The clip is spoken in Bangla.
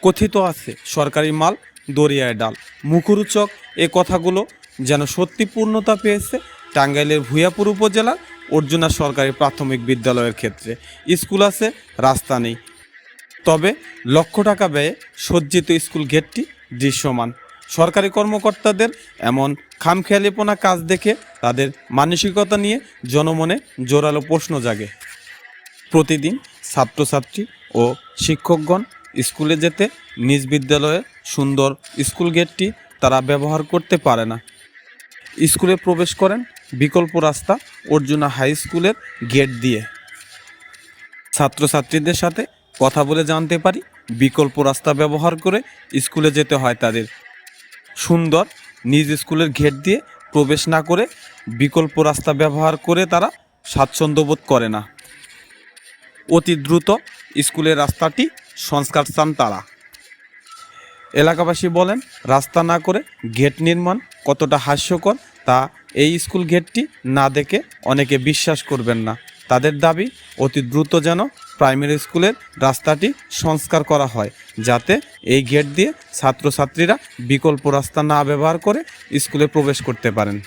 কথিত আছে সরকারি মাল দরিয়ায় ডাল। মুখরোচক এ কথাগুলো যেন সত্যি পূর্ণতা পেয়েছে টাঙ্গাইলের ভূঞাপুর উপজেলার অর্জুনা সরকারি প্রাথমিক বিদ্যালয়ের ক্ষেত্রে। স্কুল আছে, রাস্তা নেই, তবে লক্ষ টাকা ব্যয়ে সজ্জিত স্কুল গেটটি দৃশ্যমান। সরকারি কর্মকর্তাদের এমন খামখেয়ালিপনা কাজ দেখে তাদের মানসিকতা নিয়ে জনমনে জোরালো প্রশ্ন জাগে। প্রতিদিন ছাত্রছাত্রী ও শিক্ষকগণ স্কুলে যেতে নিজ বিদ্যালয়ে সুন্দর স্কুল গেটটি তারা ব্যবহার করতে পারে না। স্কুলে প্রবেশ করেন বিকল্প রাস্তা অর্জুনা হাই স্কুলের গেট দিয়ে। ছাত্রছাত্রীদের সাথে কথা বলে জানতে পারি বিকল্প রাস্তা ব্যবহার করে স্কুলে যেতে হয় তাদের। সুন্দর নিজ স্কুলের গেট দিয়ে প্রবেশ না করে বিকল্প রাস্তা ব্যবহার করে তারা স্বাচ্ছন্দ্য বোধ করে না। অতি দ্রুত স্কুলের রাস্তাটি সংস্কার চান তারা। এলাকাবাসী বলেন, রাস্তা না করে গেট নির্মাণ কতটা হাস্যকর তা এই স্কুল গেটটি না দেখে অনেকে বিশ্বাস করবেন না। তাদের দাবি অতি দ্রুত যেন প্রাইমারি স্কুলের রাস্তাটি সংস্কার করা হয়, যাতে এই গেট দিয়ে ছাত্রছাত্রীরা বিকল্প রাস্তা না ব্যবহার করে স্কুলে প্রবেশ করতে পারেন।